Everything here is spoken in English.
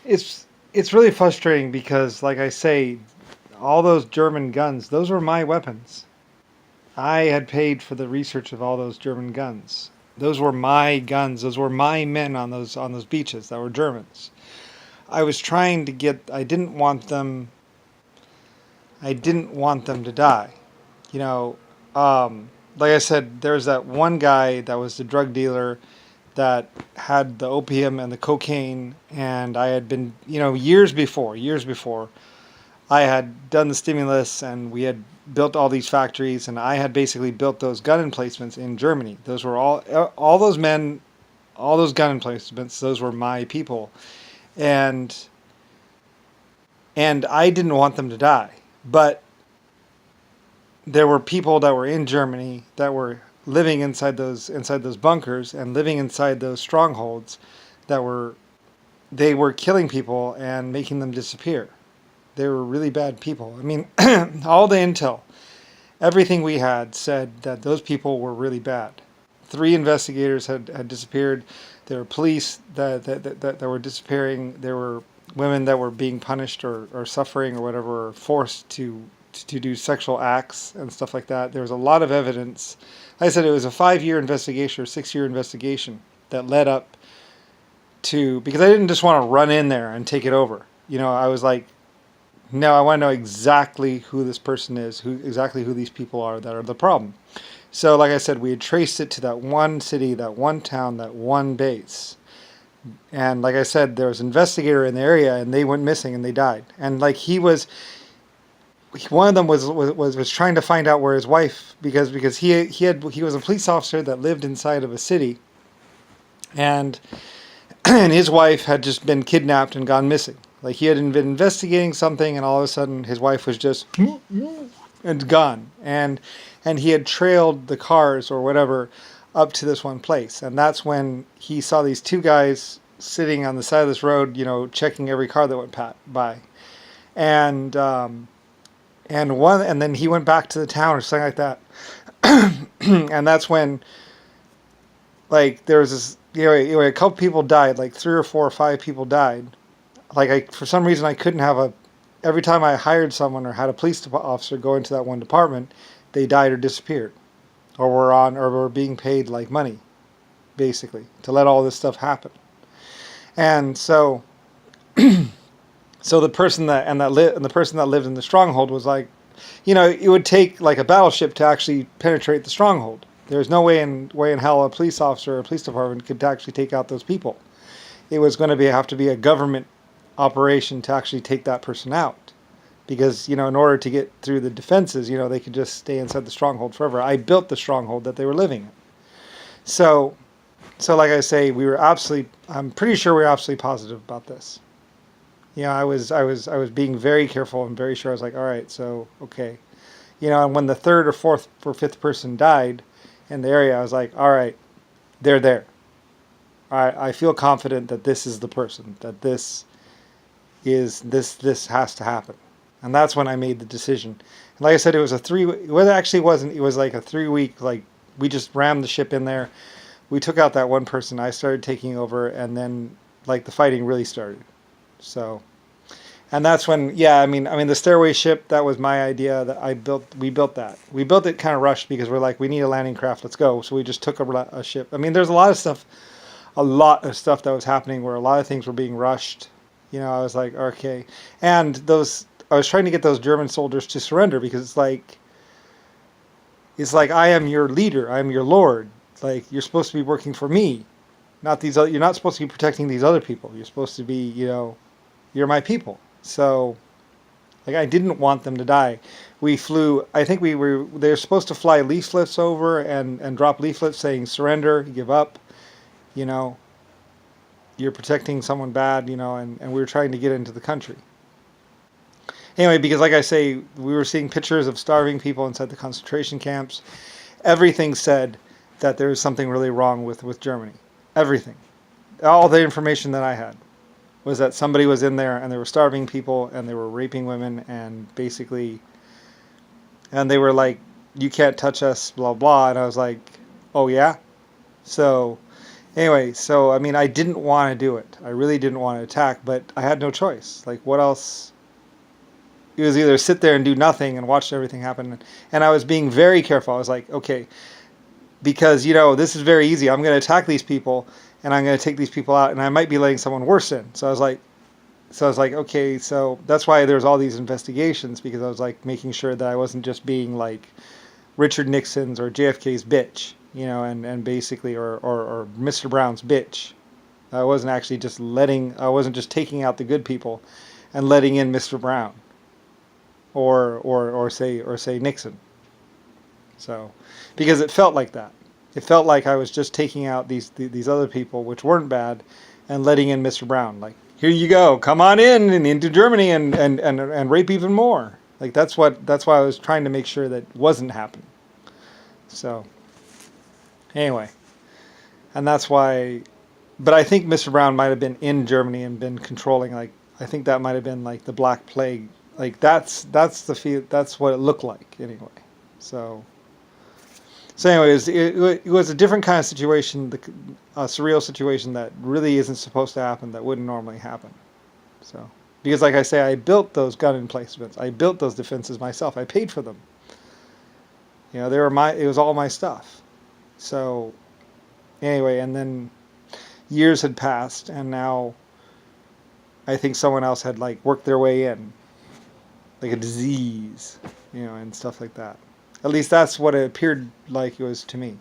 It's really frustrating because, like I say, all those German guns, those were my weapons. I had paid for the research of all those German guns. Those were my guns. Those were my men on those beaches that were Germans. I was trying to get. I didn't want them. I didn't want them to die. You know, like I said, there's that one guy that was the drug dealer that had the opium and the cocaine, and I had been, years before, I had done the stimulus, and we had built all these factories, and I had basically built those gun emplacements in Germany. Those were all those men, all those gun emplacements. Those were my people, and I didn't want them to die, but there were people that were in Germany that were living inside those bunkers and living inside those strongholds that were they were killing people and making them disappear. They were really bad people. I mean, all the intel, everything we had said that those people were really bad. Three investigators had disappeared. There were police that were disappearing. There were women that were being punished or suffering or whatever, or forced to do sexual acts and stuff like that. There was a lot of evidence. Like I said, it was a 5-year investigation or 6-year investigation that led up to, because I didn't just want to run in there and take it over. I was like, no, I want to know exactly who this person is, exactly who these people are that are the problem. So, like I said, we had traced it to that one city, that one town, that one base. And like I said, there was an investigator in the area, and they went missing and they died. And like one of them was trying to find out where his wife, because he was a police officer that lived inside of a city, and and his wife had just been kidnapped and gone missing. Like he had been investigating something, and all of a sudden his wife was just and gone, and he had trailed the cars or whatever up to this one place, and that's when he saw these two guys sitting on the side of this road, checking every car that went by, and and then he went back to the town or something like that, and that's when like there was this, a couple people died, like 3 or 4 or 5 people died. Like for some reason I couldn't have every time I hired someone or had a police officer go into that one department, they died or disappeared, or were being paid like money, basically, to let all this stuff happen. And so the person the person that lived in the stronghold was like, it would take like a battleship to actually penetrate the stronghold. There's no way in hell a police officer or a police department could actually take out those people. It was going to have to be a government operation to actually take that person out, because in order to get through the defenses, they could just stay inside the stronghold forever. I built the stronghold that they were living in. So like I say, I'm pretty sure we were absolutely positive about this. I was being very careful and very sure. I was like, all right, so okay, and when the third or fourth or fifth person died in the area, I was like, all right, they're there. All right, I feel confident that this is the person, that this has to happen. And that's when I made the decision. And like I said, it was well, it actually wasn't. It was like a 3-week, like we just rammed the ship in there. We took out that one person. I started taking over, and then like the fighting really started. So, and that's when, yeah, I mean, the stairway ship, that was my idea that I built. We built that. We built it kind of rushed because we're like, we need a landing craft. Let's go. So we just took a ship. I mean, there's a lot of stuff that was happening where a lot of things were being rushed. I was like, okay. And I was trying to get those German soldiers to surrender, because it's like I am your leader. I am your lord. Like, you're supposed to be working for me, not these other, you're not supposed to be protecting these other people. You're supposed to be, you're my people. So, like, I didn't want them to die. We flew, I think they were supposed to fly leaflets over and drop leaflets saying, surrender, give up, you know, you're protecting someone bad, and we were trying to get into the country. Anyway, because like I say, we were seeing pictures of starving people inside the concentration camps. Everything said that there was something really wrong with Germany. Everything. All the information that I had was that somebody was in there and they were starving people and they were raping women, and basically, and they were like, you can't touch us, blah, blah. And I was like, oh yeah? So, Anyway, so I mean, I didn't want to do it. I really didn't want to attack, but I had no choice. Like, what else? It was either sit there and do nothing and watch everything happen. And I was being very careful. I was like, okay, because this is very easy. I'm going to attack these people, and I'm going to take these people out, and I might be letting someone worse in. So I was like, okay, so that's why there's all these investigations, because I was like making sure that I wasn't just being like Richard Nixon's or JFK's bitch, and basically, or Mr. Brown's bitch. I wasn't just taking out the good people and letting in Mr. Brown or say Nixon. So, because it felt like that. It felt like I was just taking out these other people, which weren't bad, and letting in Mr. Brown. Like, here you go, come on in and into Germany and rape even more. Like, that's why I was trying to make sure that wasn't happening. So, anyway, and that's why. But I think Mr. Brown might have been in Germany and been controlling. Like, I think that might have been like the Black Plague. Like, that's what it looked like anyway. So. So, anyways, it was a different kind of situation, a surreal situation that really isn't supposed to happen, that wouldn't normally happen. So, because like I say, I built those gun emplacements, I built those defenses myself, I paid for them. It was all my stuff. So, anyway, and then years had passed, and now I think someone else had like worked their way in, like a disease, and stuff like that. At least that's what it appeared like it was to me.